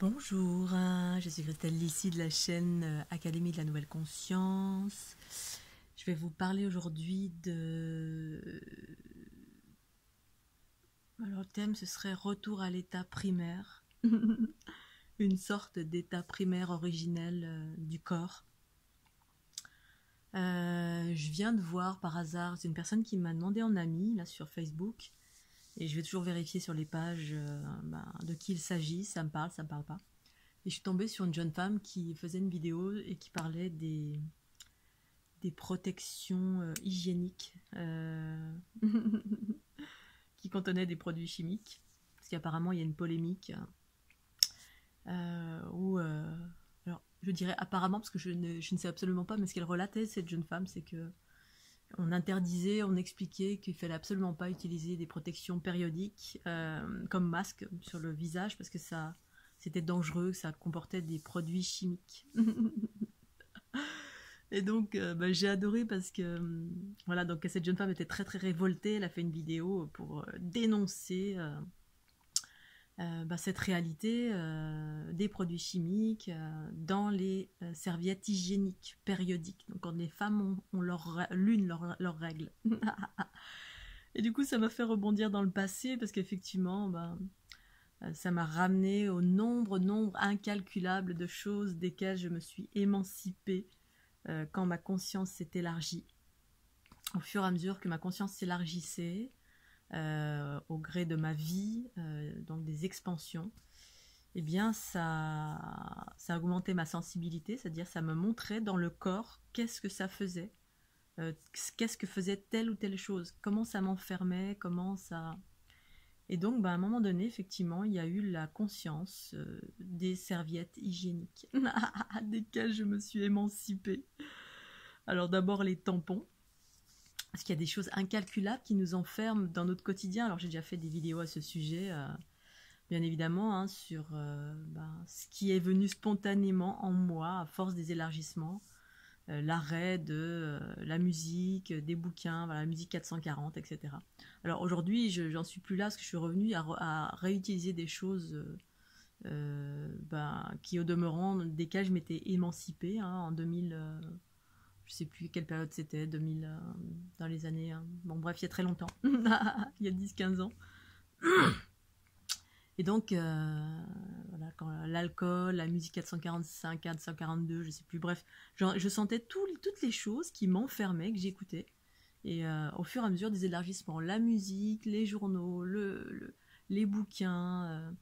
Bonjour, je suis Christelle Lissy de la chaîne Académie de la Nouvelle Conscience. Je vais vous parler aujourd'hui de... Alors le thème ce serait retour à l'état primaire, une sorte d'état primaire originel du corps. Je viens de voir par hasard, c'est une personne qui m'a demandé en ami là sur Facebook, et je vais toujours vérifier sur les pages de qui il s'agit, ça me parle pas. Et je suis tombée sur une jeune femme qui faisait une vidéo et qui parlait des protections hygiéniques qui contenaient des produits chimiques. Parce qu'apparemment, il y a une polémique où... alors, je dirais apparemment, parce que je ne sais absolument pas, mais ce qu'elle relatait, cette jeune femme, c'est que on interdisait, on expliquait qu'il ne fallait absolument pas utiliser des protections périodiques comme masque sur le visage, parce que c'était dangereux, ça comportait des produits chimiques. Et donc j'ai adoré parce que voilà, donc cette jeune femme était très très révoltée. Elle a fait une vidéo pour dénoncer cette réalité des produits chimiques dans les serviettes hygiéniques périodiques. Donc quand les femmes ont leurs règles. Et du coup ça m'a fait rebondir dans le passé parce qu'effectivement ça m'a ramené au nombre incalculable de choses desquelles je me suis émancipée quand ma conscience s'est élargie. Au fur et à mesure que ma conscience s'élargissait, au gré de ma vie, donc des expansions, eh bien ça a augmenté ma sensibilité, c'est-à-dire ça me montrait dans le corps qu'est-ce que ça faisait, qu'est-ce que faisait telle ou telle chose, comment ça m'enfermait, comment ça... Et donc, à un moment donné, effectivement, il y a eu la conscience des serviettes hygiéniques, desquelles je me suis émancipée. Alors d'abord les tampons, parce qu'il y a des choses incalculables qui nous enferment dans notre quotidien. Alors j'ai déjà fait des vidéos à ce sujet, bien évidemment, sur ce qui est venu spontanément en moi à force des élargissements. L'arrêt de la musique, des bouquins, voilà, la musique 440, etc. Alors aujourd'hui, j'en suis plus là parce que je suis revenue à réutiliser des choses qui, au demeurant, desquelles je m'étais émancipée en 2000, je sais plus quelle période c'était, 2000, dans les années... bon bref, il y a très longtemps, il y a 10-15 ans. Et donc, voilà, quand l'alcool, la musique 445, 442, je sais plus, bref, je sentais toutes les choses qui m'enfermaient, que j'écoutais. Et au fur et à mesure des élargissements, la musique, les journaux, les bouquins,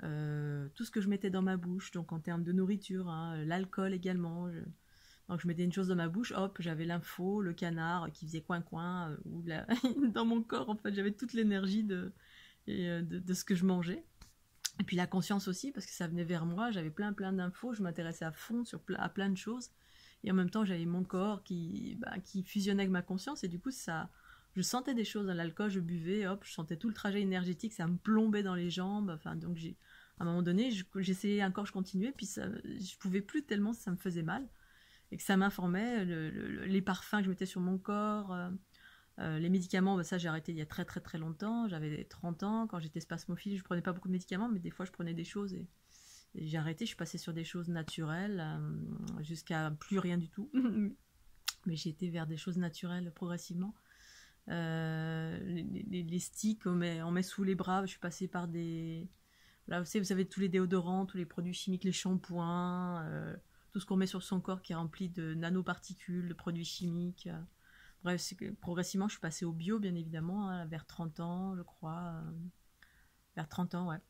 tout ce que je mettais dans ma bouche, donc en termes de nourriture, l'alcool également. Donc je mettais une chose dans ma bouche, hop, j'avais l'info, le canard qui faisait coin-coin, dans mon corps, en fait, j'avais toute l'énergie de ce que je mangeais. Et puis la conscience aussi, parce que ça venait vers moi, j'avais plein d'infos, je m'intéressais à fond à plein de choses. Et en même temps, j'avais mon corps qui fusionnait avec ma conscience, et du coup, je sentais des choses dans l'alcool, je buvais, hop, je sentais tout le trajet énergétique, ça me plombait dans les jambes. Enfin, donc à un moment donné, j'essayais encore, je continuais, puis je pouvais plus tellement ça me faisait mal. Et que ça m'informait, les parfums que je mettais sur mon corps, les médicaments, ça j'ai arrêté il y a très longtemps, j'avais 30 ans, quand j'étais spasmophile, je prenais pas beaucoup de médicaments, mais des fois je prenais des choses et j'ai arrêté, je suis passée sur des choses naturelles, jusqu'à plus rien du tout, mais j'ai été vers des choses naturelles progressivement. Les sticks, on met sous les bras, je suis passée par des... Là, vous savez, tous les déodorants, tous les produits chimiques, les shampoings, tout ce qu'on met sur son corps qui est rempli de nanoparticules, de produits chimiques. Bref, progressivement, je suis passée au bio, bien évidemment, vers 30 ans, je crois. Vers 30 ans, ouais.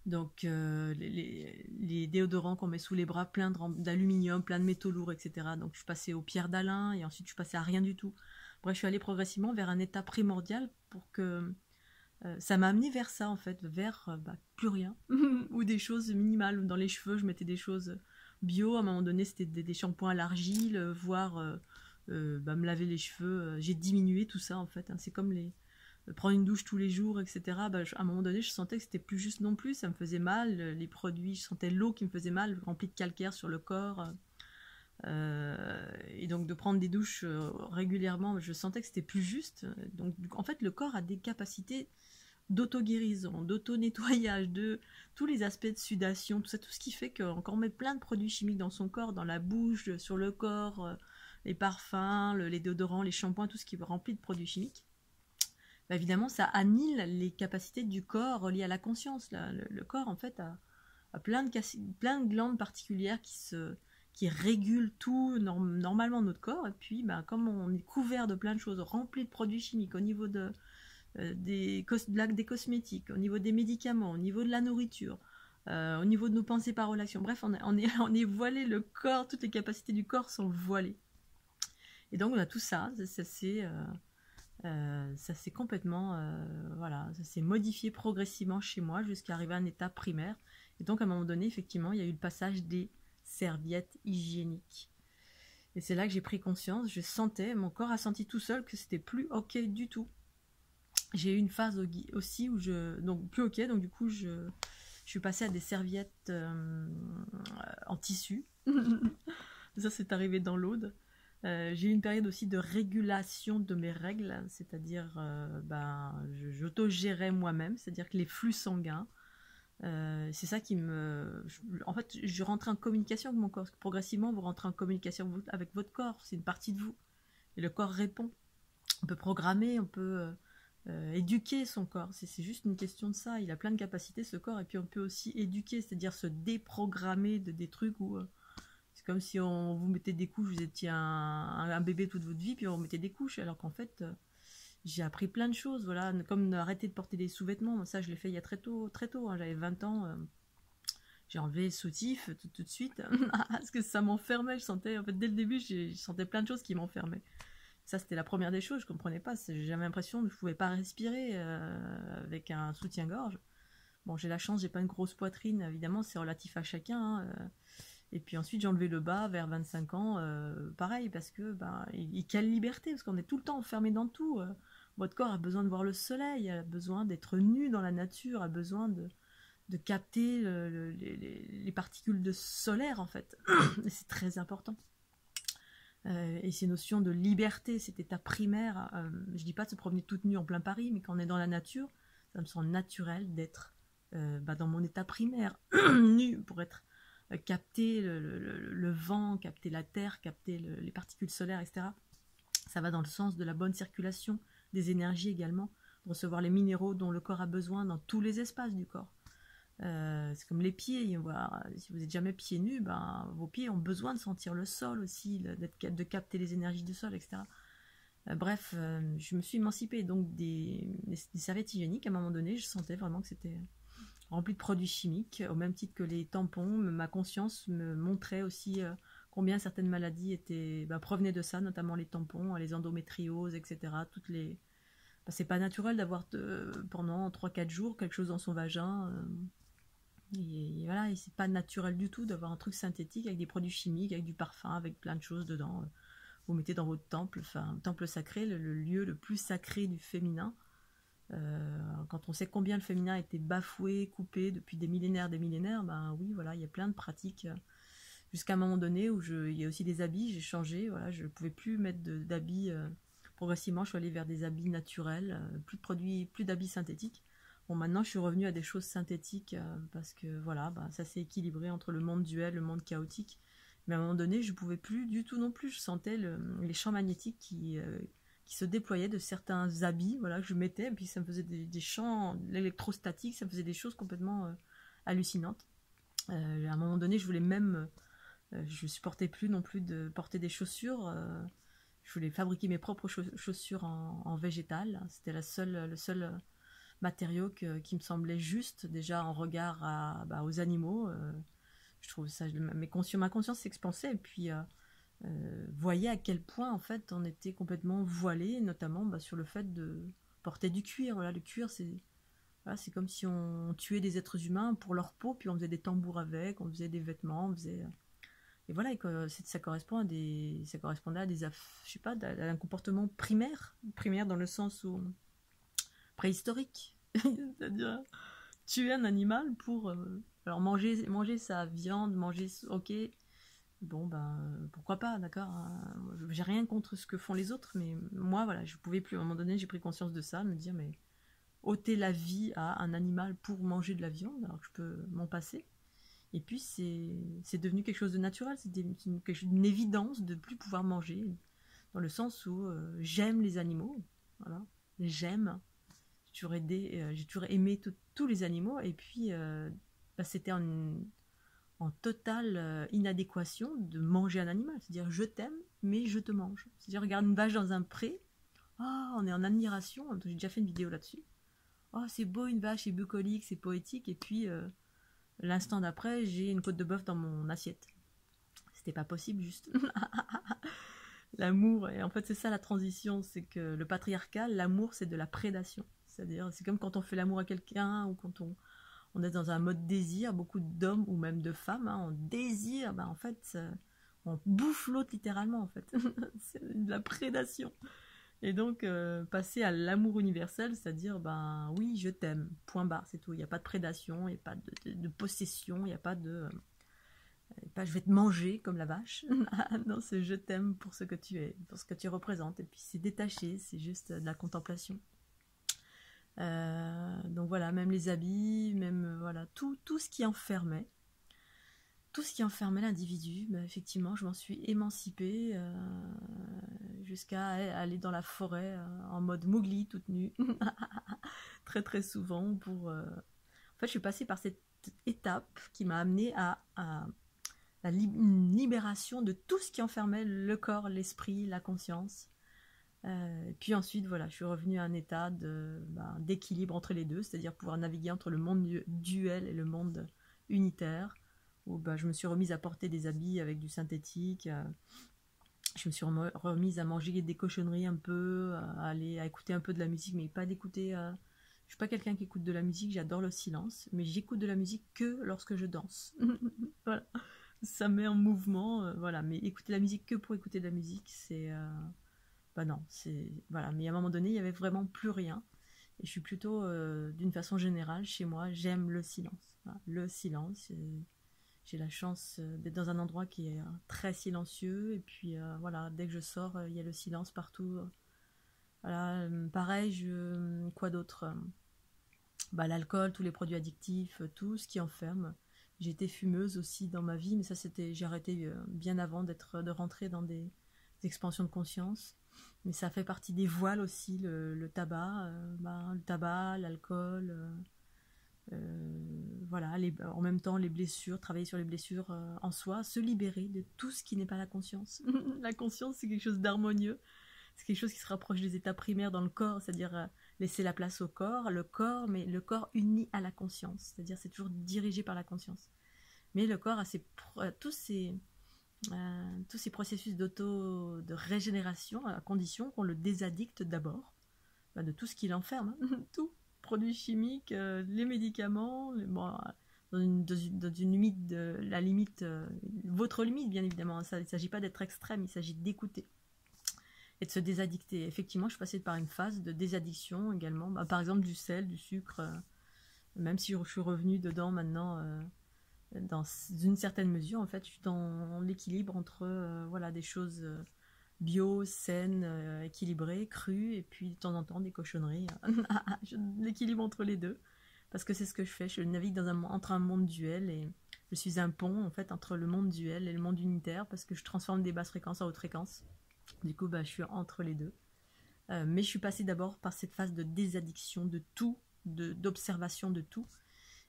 Donc, les déodorants qu'on met sous les bras, plein d'aluminium, plein de métaux lourds, etc. Donc, je suis passée aux pierres d'Alain et ensuite, je suis passée à rien du tout. Bref, je suis allée progressivement vers un état primordial pour que... ça m'a amené vers ça, en fait, vers plus rien. Ou des choses minimales. Dans les cheveux, je mettais des choses bio. À un moment donné, c'était des shampoings à l'argile, voire... me laver les cheveux, j'ai diminué tout ça en fait, c'est comme prendre une douche tous les jours, etc. À un moment donné je sentais que c'était plus juste non plus, ça me faisait mal, les produits, je sentais l'eau qui me faisait mal, remplie de calcaire sur le corps, et donc de prendre des douches régulièrement, je sentais que c'était plus juste. Donc en fait le corps a des capacités d'auto-guérison, d'auto-nettoyage, de tous les aspects de sudation, tout ça, tout ce qui fait qu'on met plein de produits chimiques dans son corps, dans la bouche, sur le corps, les parfums, les déodorants, les shampoings, tout ce qui est rempli de produits chimiques. Bah, évidemment, ça annule les capacités du corps reliées à la conscience. Le corps, en fait, a plein de glandes particulières qui régulent tout normalement notre corps. Et puis, bah, comme on est couvert de plein de choses, rempli de produits chimiques au niveau des cosmétiques, au niveau des médicaments, au niveau de la nourriture, au niveau de nos pensées par relation. Bref, on est voilé, le corps, toutes les capacités du corps sont voilées. Et donc, on a tout ça, ça s'est complètement, voilà, ça s'est modifié progressivement chez moi jusqu'à arriver à un état primaire. Et donc, à un moment donné, effectivement, il y a eu le passage des serviettes hygiéniques. Et c'est là que j'ai pris conscience, je sentais, mon corps a senti tout seul que c'était plus ok du tout. J'ai eu une phase aussi où donc plus ok, donc du coup, je suis passée à des serviettes en tissu. Ça, c'est arrivé dans l'Aude. J'ai eu une période aussi de régulation de mes règles, c'est-à-dire j'auto-gérais moi-même, c'est-à-dire que les flux sanguins, c'est ça qui en fait, je rentrais en communication avec mon corps, parce que progressivement, vous rentrez en communication avec votre corps, c'est une partie de vous, et le corps répond. On peut programmer, on peut éduquer son corps, c'est juste une question de ça, il a plein de capacités ce corps, et puis on peut aussi éduquer, c'est-à-dire se déprogrammer des trucs où... c'est comme si on vous mettait des couches, vous étiez un bébé toute votre vie, puis on vous mettait des couches, alors qu'en fait, j'ai appris plein de choses, voilà, comme arrêter de porter des sous-vêtements, ça je l'ai fait il y a très tôt hein, j'avais 20 ans, j'ai enlevé le soutif tout de suite, parce que ça m'enfermait, je sentais, en fait, dès le début, je sentais plein de choses qui m'enfermaient. Ça, c'était la première des choses, je comprenais pas, j'avais l'impression que je pouvais pas respirer avec un soutien-gorge. Bon, j'ai la chance, j'ai pas une grosse poitrine, évidemment, c'est relatif à chacun, hein, et puis ensuite, j'ai enlevé le bas vers 25 ans, pareil, parce que, quelle liberté, parce qu'on est tout le temps enfermé dans tout. Votre corps a besoin de voir le soleil, a besoin d'être nu dans la nature, a besoin de capter les particules de solaire, en fait. C'est très important. Et ces notions de liberté, cet état primaire, je dis pas de se promener toute nue en plein Paris, mais quand on est dans la nature, ça me semble naturel d'être dans mon état primaire, nu, pour être capter le vent, capter la terre, capter les particules solaires, etc. Ça va dans le sens de la bonne circulation des énergies également, de recevoir les minéraux dont le corps a besoin dans tous les espaces du corps. C'est comme les pieds, si vous n'êtes jamais pieds nus, vos pieds ont besoin de sentir le sol aussi, de capter les énergies du sol, etc. Bref, je me suis émancipée donc des serviettes hygiéniques. À un moment donné, je sentais vraiment que c'était rempli de produits chimiques, au même titre que les tampons. Ma conscience me montrait aussi combien certaines maladies provenaient de ça, notamment les tampons, les endométrioses, etc. C'est pas naturel d'avoir pendant 3-4 jours quelque chose dans son vagin. Et voilà, et c'est pas naturel du tout d'avoir un truc synthétique avec des produits chimiques, avec du parfum, avec plein de choses dedans. Vous mettez dans votre temple, temple sacré, le lieu le plus sacré du féminin. Quand on sait combien le féminin a été bafoué, coupé depuis des millénaires, oui, voilà, il y a plein de pratiques. Jusqu'à un moment donné où il y a aussi des habits, j'ai changé, voilà, je ne pouvais plus mettre d'habits. Progressivement, je suis allée vers des habits naturels, plus de produits, plus d'habits synthétiques. Bon, maintenant, je suis revenue à des choses synthétiques parce que voilà, ça s'est équilibré entre le monde duel, le monde chaotique. Mais à un moment donné, je ne pouvais plus du tout non plus. Je sentais les champs magnétiques qui se déployaient de certains habits, voilà, que je mettais, et puis ça me faisait des champs électrostatiques, ça me faisait des choses complètement hallucinantes. À un moment donné, je voulais même, je supportais plus non plus de porter des chaussures. Je voulais fabriquer mes propres chaussures en végétal. C'était le seul matériau qui me semblait juste, déjà en regard aux animaux. Je trouve ça, ma conscience s'expansait, et puis voyait à quel point en fait on était complètement voilé, notamment sur le fait de porter du cuir. Voilà, le cuir, c'est comme si on tuait des êtres humains pour leur peau, puis on faisait des tambours avec, on faisait des vêtements, et voilà, ça correspondait à je sais pas, à un comportement primaire dans le sens où préhistorique, c'est-à-dire tuer un animal pour alors manger sa viande, ok, bon pourquoi pas, d'accord, hein. J'ai rien contre ce que font les autres, mais moi voilà, je pouvais plus. À un moment donné, j'ai pris conscience de ça, me dire mais ôter la vie à un animal pour manger de la viande, alors que je peux m'en passer. Et puis c'est devenu quelque chose de naturel, c'est une évidence de plus pouvoir manger, dans le sens où j'aime les animaux, voilà, j'aime, j'ai toujours aimé tous les animaux, et puis c'était en totale inadéquation de manger un animal, c'est-à-dire je t'aime, mais je te mange. C'est-à-dire regarde une vache dans un pré, on est en admiration, j'ai déjà fait une vidéo là-dessus, c'est beau une vache, c'est bucolique, c'est poétique, et puis l'instant d'après, j'ai une côte de bœuf dans mon assiette. C'était pas possible, juste. L'amour, et en fait c'est ça la transition, c'est que le patriarcat, l'amour c'est de la prédation. C'est-à-dire, c'est comme quand on fait l'amour à quelqu'un, ou quand on est dans un mode désir, beaucoup d'hommes, ou même de femmes, on désire, en fait, on bouffe l'autre littéralement, en fait. C'est de la prédation. Et donc, passer à l'amour universel, c'est-à-dire, oui, je t'aime, point barre, c'est tout. Il n'y a pas de prédation, il n'y a pas de possession, il n'y a pas de... pas je vais te manger comme la vache. Non, c'est je t'aime pour ce que tu es, pour ce que tu représentes. Et puis c'est détaché, c'est juste de la contemplation. Donc voilà, même les habits, même voilà, tout ce qui enfermait. Tout ce qui enfermait l'individu, effectivement, je m'en suis émancipée jusqu'à aller dans la forêt en mode Mowgli, toute nue, très très souvent. En fait, je suis passée par cette étape qui m'a amenée à la libération de tout ce qui enfermait le corps, l'esprit, la conscience. Puis ensuite, voilà, je suis revenue à un état d'équilibre entre les deux, c'est-à-dire pouvoir naviguer entre le monde duel et le monde unitaire, où je me suis remise à porter des habits avec du synthétique, je me suis remise à manger des cochonneries un peu, à écouter un peu de la musique, mais pas d'écouter... je suis pas quelqu'un qui écoute de la musique, j'adore le silence, mais j'écoute de la musique que lorsque je danse. Voilà. Ça met en mouvement, voilà, mais écouter la musique que pour écouter de la musique, c'est... non, c'est... Voilà, mais à un moment donné, il n'y avait vraiment plus rien. Et je suis plutôt, d'une façon générale, chez moi, j'aime le silence. Voilà, le silence, j'ai la chance d'être dans un endroit qui est très silencieux, et puis voilà, dès que je sors, il y a le silence partout. Voilà, pareil, quoi d'autre l'alcool, tous les produits addictifs, tout ce qui enferme. J'ai été fumeuse aussi dans ma vie, mais ça j'ai arrêté bien avant de rentrer dans des expansions de conscience. Mais ça fait partie des voiles aussi, le tabac, l'alcool, voilà, en même temps les blessures, travailler sur les blessures en soi, se libérer de tout ce qui n'est pas la conscience. La conscience, c'est quelque chose d'harmonieux, c'est quelque chose qui se rapproche des états primaires dans le corps, c'est-à-dire laisser la place au corps, mais le corps uni à la conscience, c'est-à-dire c'est toujours dirigé par la conscience. Mais le corps a tous ces processus de régénération à condition qu'on le désaddicte d'abord de tout ce qui l'enferme, tout, produits chimiques, les médicaments, dans une limite, la limite, votre limite bien évidemment, il ne s'agit pas d'être extrême, il s'agit d'écouter et de se désaddicter. Effectivement, je suis passée par une phase de désaddiction également, par exemple du sel, du sucre, même si je suis revenue dedans maintenant dans une certaine mesure, en fait, je suis dans l'équilibre entre voilà, des choses bio, saines, équilibrées, crues, et puis de temps en temps des cochonneries. L'équilibre entre les deux, parce que c'est ce que je fais, je navigue entre un monde duel, et je suis un pont en fait entre le monde duel et le monde unitaire, parce que je transforme des basses fréquences en haute fréquences. Du coup, je suis entre les deux. Mais je suis passée d'abord par cette phase de désaddiction de tout, d'observation de tout.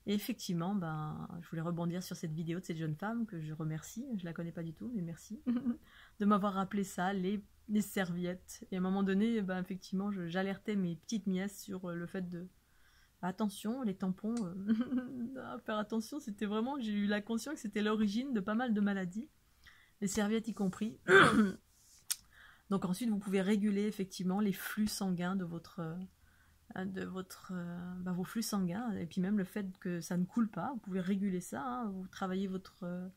Et effectivement, je voulais rebondir sur cette vidéo de cette jeune femme que je remercie, je la connais pas du tout, mais merci, de m'avoir rappelé ça, les serviettes. Et à un moment donné, effectivement, j'alertais mes petites nièces sur le fait de... attention, les tampons, faire attention, c'était vraiment... J'ai eu la conscience que c'était l'origine de pas mal de maladies, les serviettes y compris. Donc ensuite, vous pouvez réguler effectivement les flux sanguins de vos flux sanguins, et puis même le fait que ça ne coule pas, vous pouvez réguler ça, vous travaillez votre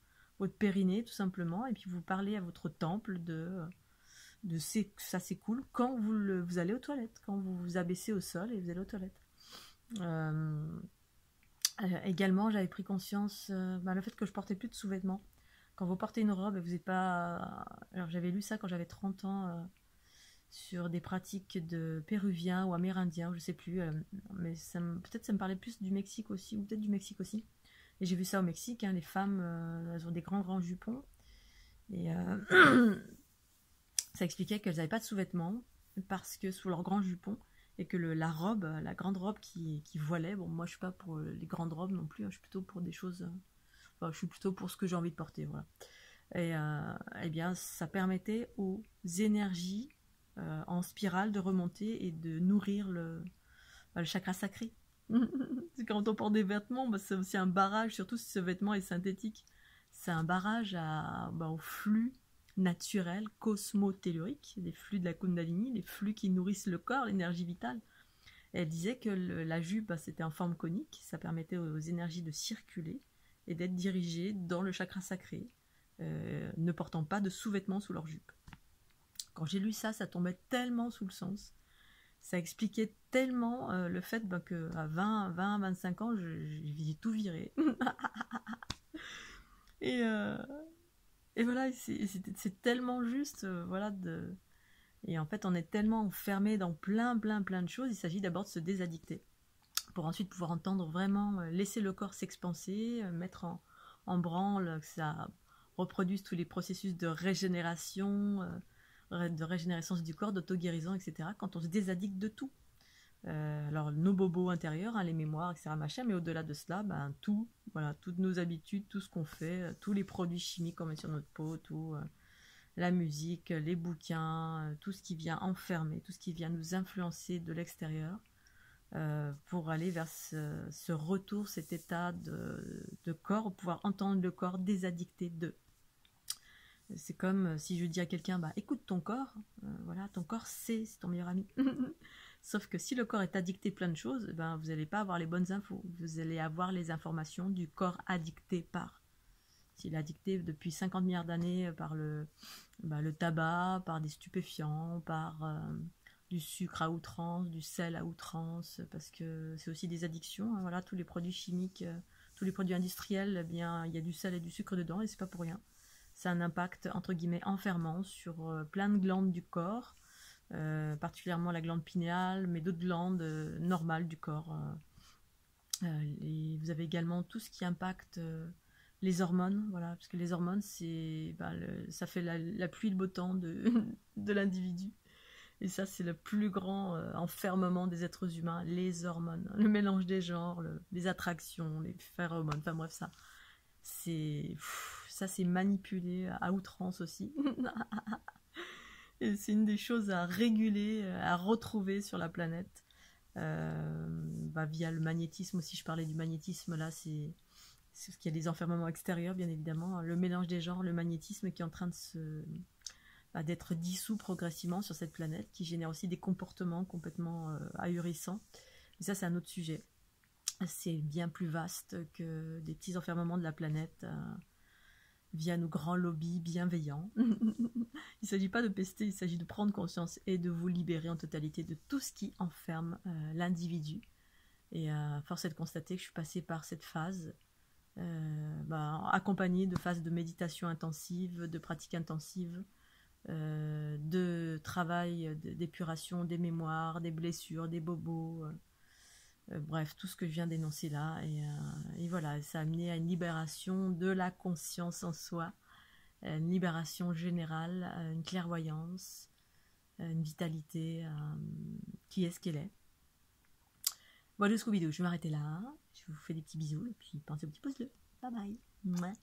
périnée tout simplement, et puis vous parlez à votre temple de ça s'écoule quand vous allez aux toilettes, quand vous vous abaissez au sol et vous allez aux toilettes. Également, j'avais pris conscience le fait que je portais plus de sous-vêtements. Quand vous portez une robe et vous n'êtes pas... Alors j'avais lu ça quand j'avais 30 ans, sur des pratiques de péruviens ou amérindiens, je sais plus, mais peut-être ça me parlait plus du Mexique aussi, ou peut-être du Mexique aussi. Et j'ai vu ça au Mexique, hein, les femmes, elles ont des grands jupons, et ça expliquait qu'elles n'avaient pas de sous-vêtements, parce que sous leurs grands jupons, et que la robe, la grande robe qui voilait, bon moi je suis pas pour les grandes robes non plus, hein, je suis plutôt pour des choses, enfin, je suis plutôt pour ce que j'ai envie de porter, voilà. Et eh bien ça permettait aux énergies en spirale de remonter et de nourrir le chakra sacré. Quand on porte des vêtements, bah, c'est aussi un barrage, surtout si ce vêtement est synthétique. C'est un barrage au flux naturel, cosmotellurique, des flux de la Kundalini, les flux qui nourrissent le corps, l'énergie vitale. Et elle disait que la jupe, bah, c'était en forme conique, ça permettait aux énergies de circuler et d'être dirigées dans le chakra sacré, ne portant pas de sous-vêtements sous leur jupe. Quand j'ai lu ça, ça tombait tellement sous le sens. Ça expliquait tellement le fait qu'à 20-25 ans, j'ai tout viré. et voilà, c'est tellement juste, voilà. Et en fait, on est tellement enfermé dans plein de choses. Il s'agit d'abord de se désaddicter pour ensuite pouvoir entendre vraiment, laisser le corps s'expanser, mettre en branle, que ça reproduise tous les processus de régénération du corps, d'auto-guérison, etc. Quand on se désaddicte de tout. Alors nos bobos intérieurs, hein, les mémoires, etc. machin, mais au-delà de cela, ben, tout, voilà, toutes nos habitudes, tout ce qu'on fait, tous les produits chimiques qu'on met sur notre peau, tout, la musique, les bouquins, tout ce qui vient enfermer, tout ce qui vient nous influencer de l'extérieur, pour aller vers ce retour, cet état de corps, pouvoir entendre le corps désaddicté de. C'est comme si je dis à quelqu'un, bah, écoute ton corps, voilà, ton corps c'est ton meilleur ami. Sauf que si le corps est addicté plein de choses, ben, vous n'allez pas avoir les bonnes infos. Vous allez avoir les informations du corps addicté par. S'il est addicté depuis 50 milliards d'années par le tabac, par des stupéfiants, par du sucre à outrance, du sel à outrance, parce que c'est aussi des addictions. Hein, voilà, tous les produits chimiques, tous les produits industriels, eh bien, il y a du sel et du sucre dedans, et c'est pas pour rien. C'est un impact, entre guillemets, enfermant sur plein de glandes du corps, particulièrement la glande pinéale, mais d'autres glandes normales du corps. Et vous avez également tout ce qui impacte les hormones, voilà, parce que les hormones, ça fait la pluie de beau temps de l'individu. Et ça, c'est le plus grand enfermement des êtres humains, les hormones, le mélange des genres, les attractions, les phéromones, enfin bref, ça c'est manipulé à outrance aussi. Et c'est une des choses à réguler, à retrouver sur la planète, via le magnétisme aussi. Je parlais du magnétisme là, c'est parce qu'il y a des enfermements extérieurs bien évidemment, le mélange des genres, le magnétisme qui est en train d'être dissous progressivement sur cette planète, qui génère aussi des comportements complètement ahurissants. Mais ça c'est un autre sujet. C'est bien plus vaste que des petits enfermements de la planète via nos grands lobbies bienveillants. Il ne s'agit pas de pester, il s'agit de prendre conscience et de vous libérer en totalité de tout ce qui enferme l'individu. Et force est de constater que je suis passée par cette phase, accompagnée de phases de méditation intensive, de pratiques intensives, de travail d'épuration des mémoires, des blessures, des bobos, bref, tout ce que je viens d'énoncer là. Et voilà, ça a amené à une libération de la conscience en soi, une libération générale, une clairvoyance, une vitalité qui est ce qu'elle est. Voilà, jusqu'au vidéo, je vais m'arrêter là. Je vous fais des petits bisous et puis pensez au petit pouce bleu. Bye bye. Ouais.